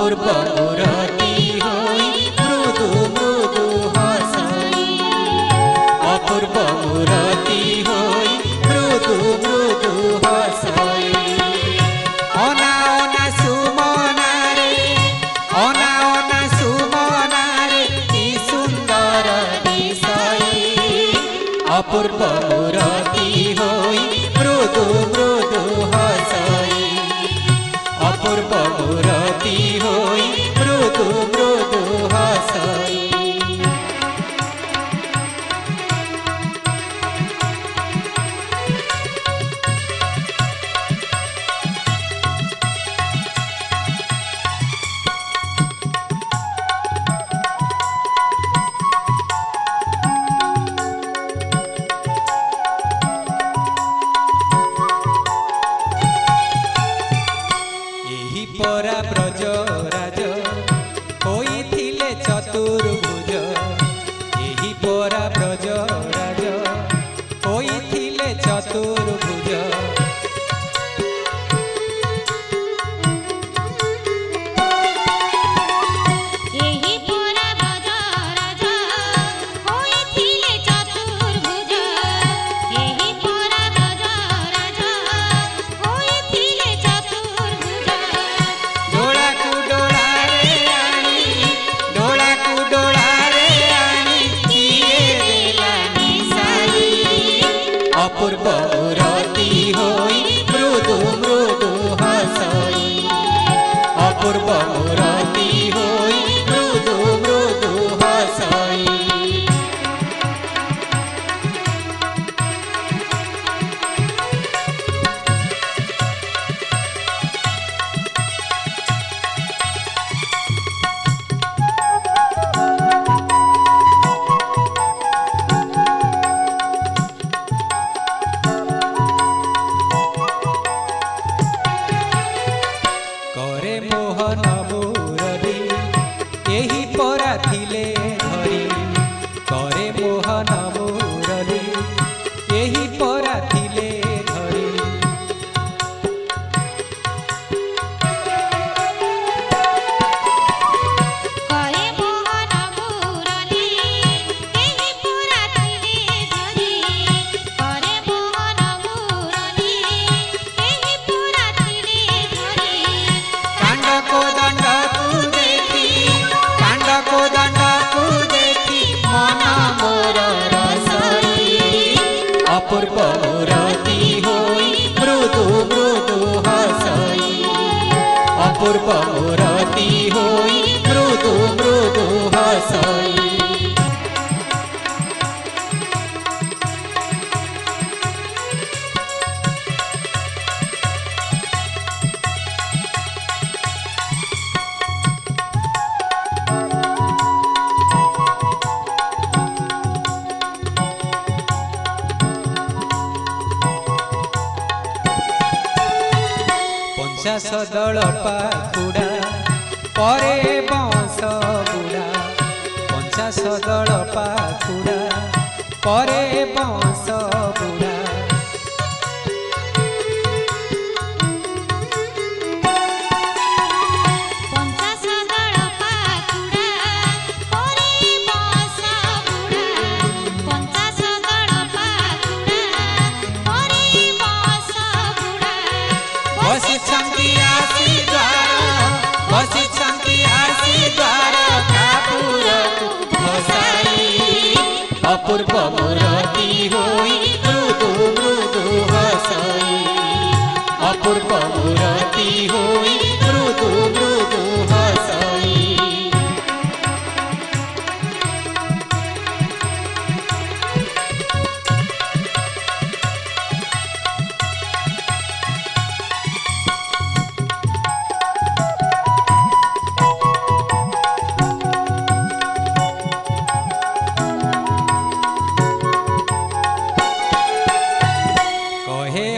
अपूर्व मूरति होई मृदु मृदु हसई अपूर्व मूरति होई मृदु मृदु हसई अना अना सुमना रे अना अना सुमना रे की सुंदर दिसई अपूर्व मूरति होई मृदु मृदु हसई अपूर्व मूरति होई मृदु मृदु हसई परा ब्रज राज होइथिले चतुर्भुज एही परा ब्रज राज होइथिले चतुर्भुज अपूर्व मूरति होई मृदु मृदु हसई अपूर्व मूरति होई मृदु मृदु हसई मोहन मुरली एही परा थिले धरी करे मोहन मुरली एही परा थिले धरी करे मोहन मुरली एही परा थिले धरी करे मोहन मुरली एही परा थिले धरी कांड को दंड को देखी मन मोर रसई अपूर्व मूरति होई मृदु मृदु हसई अपूर्व मूरति होई मृदु मृदु हसई सदल पाखुड़ा परे बंश बुड़ा पंचा सदल पाखुड़ा परे बंश बुड़ा अपूर्व मूरति होई मृदु मृदु हसई अपूर्व मूरति होई मृदु मृदु हसई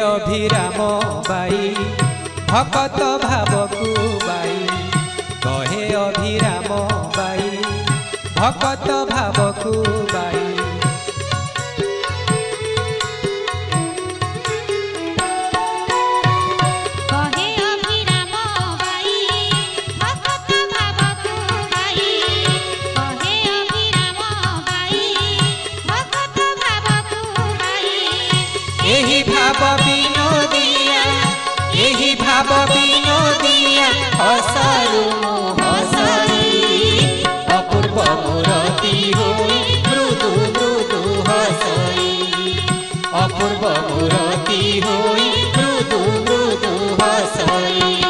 अभिराम बाई भकत भावकु बाई कहे अभिराम बाई भकत भावकु बाई कहे अभिराम बाई भकत भाव विनोदिया हसरु हसई अपूर्व मूरति होई मृदु मृदु हसई अपूर्व मूरति होई मृदु मृदु हसई।